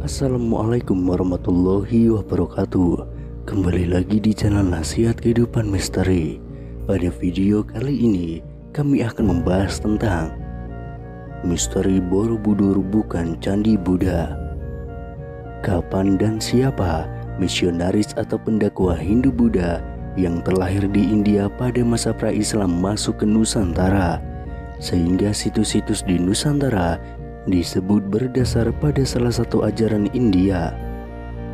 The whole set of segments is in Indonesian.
Assalamualaikum warahmatullahi wabarakatuh. Kembali lagi di channel Nasihat Kehidupan Misteri. Pada video kali ini kami akan membahas tentang misteri Borobudur bukan Candi Buddha. Kapan dan siapa misionaris atau pendakwah Hindu Buddha yang terlahir di India pada masa pra-Islam masuk ke Nusantara, sehingga situs-situs di Nusantara disebut berdasar pada salah satu ajaran India,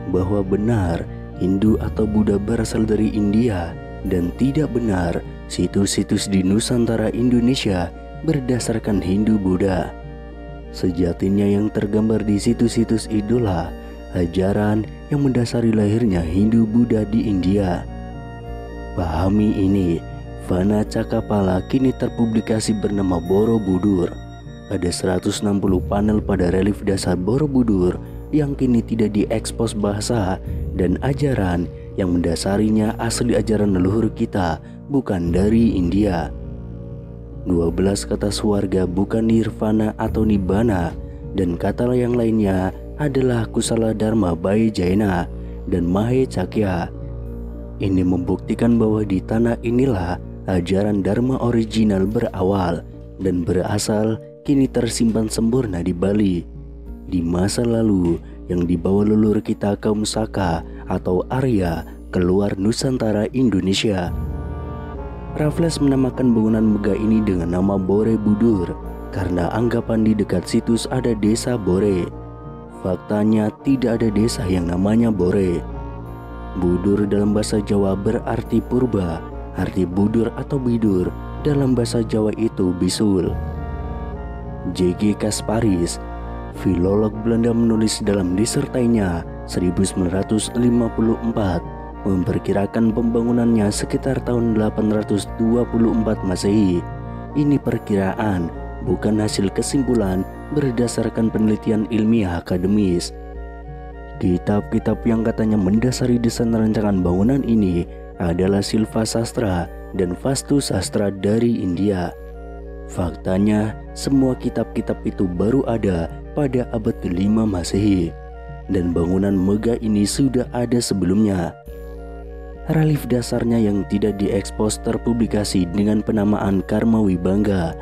bahwa benar Hindu atau Buddha berasal dari India, dan tidak benar situs-situs di Nusantara Indonesia berdasarkan Hindu Buddha. Sejatinya yang tergambar di situs-situs idola ajaran yang mendasari lahirnya Hindu Buddha di India. Pahami ini, Vana Cakapala kini terpublikasi bernama Borobudur. Ada 160 panel pada relief dasar Borobudur yang kini tidak diekspos bahasa dan ajaran yang mendasarinya asli ajaran leluhur kita, bukan dari India. 12 kata swarga bukan nirvana atau nibbana, dan kata yang lainnya adalah kusala dharma Bhai Jaina dan Mahe Cakya. Ini membuktikan bahwa di tanah inilah ajaran dharma original berawal dan berasal, kini tersimpan sempurna di Bali, di masa lalu yang dibawa leluhur kita kaum Saka atau Arya keluar Nusantara Indonesia. Raffles menamakan bangunan megah ini dengan nama Borobudur karena anggapan di dekat situs ada desa Bore. Faktanya tidak ada desa yang namanya Bore. Budur dalam bahasa Jawa berarti purba, arti budur atau bidur dalam bahasa Jawa itu bisul. J.G. Kasparis, filolog Belanda, menulis dalam disertainya 1954 memperkirakan pembangunannya sekitar tahun 824 Masehi. Ini perkiraan, bukan hasil kesimpulan berdasarkan penelitian ilmiah akademis. Kitab-kitab yang katanya mendasari desain rancangan bangunan ini adalah Silva Sastra dan Vastu Sastra dari India. Faktanya, semua kitab-kitab itu baru ada pada abad ke-5 Masehi, dan bangunan megah ini sudah ada sebelumnya. Relief dasarnya yang tidak diekspos terpublikasi dengan penamaan Karmawibangga.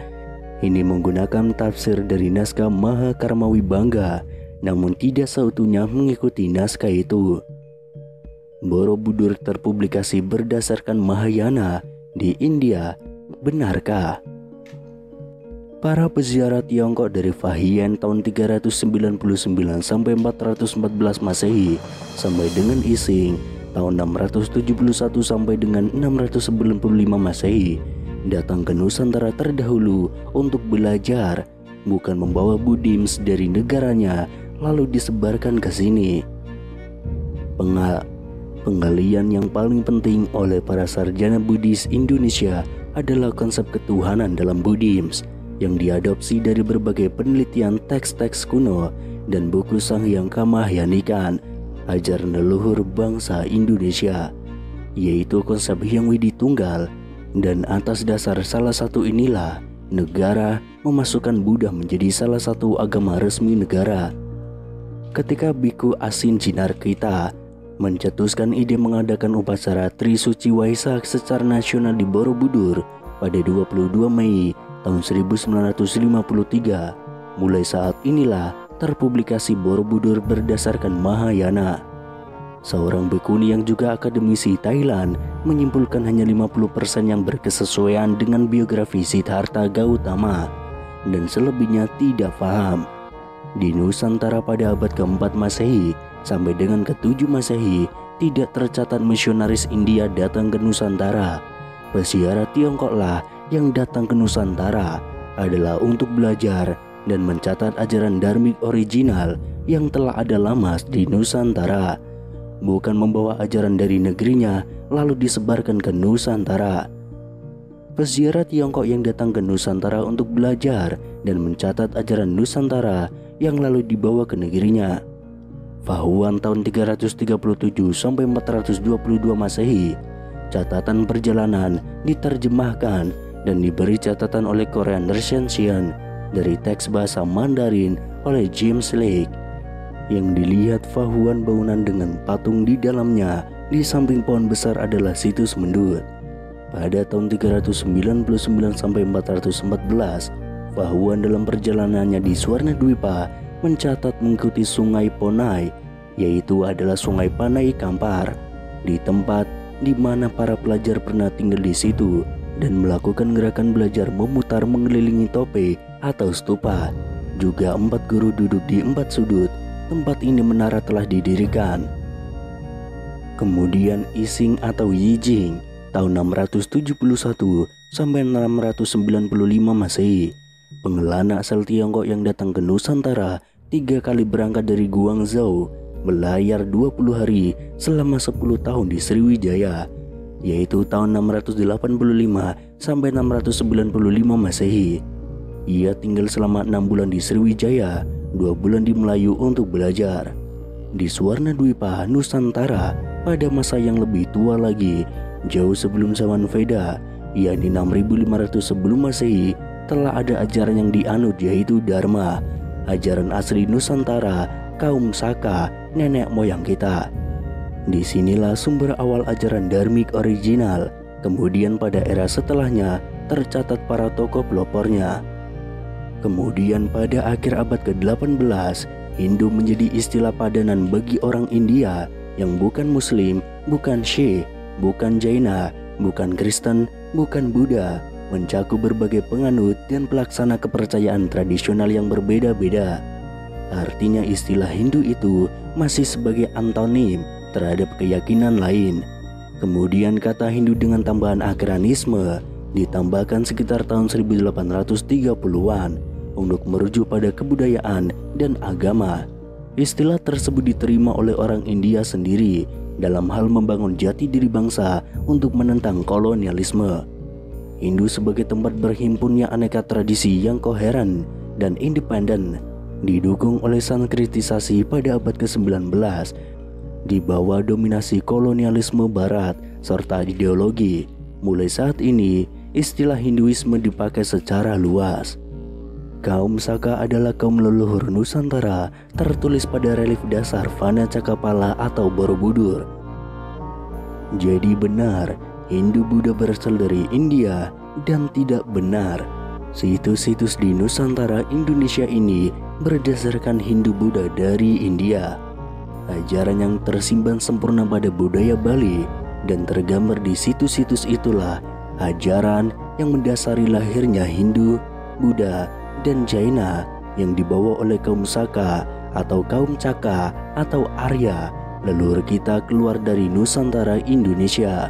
Ini menggunakan tafsir dari naskah Mahakarmawibangga, namun tidak seutuhnya mengikuti naskah itu. Borobudur terpublikasi berdasarkan Mahayana di India, benarkah? Para peziarah Tiongkok dari Fahian tahun 399 sampai 414 Masehi sampai dengan Ising tahun 671 sampai dengan 695 Masehi datang ke Nusantara terdahulu untuk belajar, bukan membawa Buddhisme dari negaranya lalu disebarkan ke sini. Penggalian yang paling penting oleh para sarjana Buddhis Indonesia adalah konsep ketuhanan dalam Buddhisme yang diadopsi dari berbagai penelitian teks-teks kuno dan buku Sanghyang Kamahyanikan, ajaran leluhur bangsa Indonesia, yaitu konsep Hyang Widi Tunggal, dan atas dasar salah satu inilah negara memasukkan Buddha menjadi salah satu agama resmi negara. Ketika Biku Asin Jinarkita mencetuskan ide mengadakan upacara Trisuci Waisak secara nasional di Borobudur pada 22 Mei tahun 1953, mulai saat inilah terpublikasi Borobudur berdasarkan Mahayana. Seorang bikuni yang juga akademisi Thailand menyimpulkan hanya 50% yang berkesesuaian dengan biografi Siddhartha Gautama, dan selebihnya tidak paham. Di Nusantara pada abad ke-4 Masehi sampai dengan ke-7 Masehi tidak tercatat misionaris India datang ke Nusantara. Peziarah Tiongkoklah yang datang ke Nusantara adalah untuk belajar dan mencatat ajaran dharmik original yang telah ada lama di Nusantara, bukan membawa ajaran dari negerinya lalu disebarkan ke Nusantara. Peziarah Tiongkok yang datang ke Nusantara untuk belajar dan mencatat ajaran Nusantara yang lalu dibawa ke negerinya. Fahuan tahun 337 sampai 422 Masehi, catatan perjalanan diterjemahkan dan diberi catatan oleh Korean Recension dari teks bahasa Mandarin oleh James Lake. yang dilihat Fahuan bangunan dengan patung di dalamnya. Di samping pohon besar adalah situs mendut. Pada tahun 399 sampai 414, Fahuan dalam perjalanannya di Suwarnadwipa mencatat mengikuti sungai Ponai, yaitu adalah sungai Panai Kampar, di tempat di mana para pelajar pernah tinggal di situ dan melakukan gerakan belajar memutar mengelilingi tope atau stupa. Juga 4 guru duduk di 4 sudut tempat ini menara telah didirikan. Kemudian Ising atau Yijing tahun 671 sampai 695 Masehi. Pengelana asal Tiongkok yang datang ke Nusantara 3 kali berangkat dari Guangzhou, berlayar 20 hari selama 10 tahun di Sriwijaya, yaitu tahun 685 sampai 695 Masehi. Ia tinggal selama 6 bulan di Sriwijaya, 2 bulan di Melayu untuk belajar. Di Suwarnadwipa, Nusantara, pada masa yang lebih tua lagi, jauh sebelum zaman Veda, yakni 6500 sebelum Masehi, telah ada ajaran yang dianut, yaitu Dharma, ajaran asli Nusantara, kaum Saka, nenek moyang kita. Disinilah sumber awal ajaran dharmik original. Kemudian pada era setelahnya tercatat para tokoh pelopornya. Kemudian pada akhir abad ke-18, Hindu menjadi istilah padanan bagi orang India yang bukan Muslim, bukan Sikh, bukan Jaina, bukan Kristen, bukan Buddha, mencakup berbagai penganut dan pelaksana kepercayaan tradisional yang berbeda-beda. Artinya istilah Hindu itu masih sebagai antonim terhadap keyakinan lain. Kemudian kata Hindu dengan tambahan akranisme ditambahkan sekitar tahun 1830-an untuk merujuk pada kebudayaan dan agama. Istilah tersebut diterima oleh orang India sendiri dalam hal membangun jati diri bangsa untuk menentang kolonialisme. Hindu sebagai tempat berhimpunnya aneka tradisi yang koheren dan independen, didukung oleh sankritisasi pada abad ke-19 di bawah dominasi kolonialisme barat serta ideologi. Mulai saat ini, istilah Hinduisme dipakai secara luas. Kaum Saka adalah kaum leluhur Nusantara tertulis pada relief dasar Vana Cakapala atau Borobudur. Jadi benar, Hindu Buddha berasal dari India, dan tidak benar, situs-situs di Nusantara Indonesia ini berdasarkan Hindu Buddha dari India. Ajaran yang tersimpan sempurna pada budaya Bali dan tergambar di situs-situs itulah ajaran yang mendasari lahirnya Hindu, Buddha, dan Jaina yang dibawa oleh kaum Saka atau kaum Caka atau Arya, leluhur kita keluar dari Nusantara Indonesia.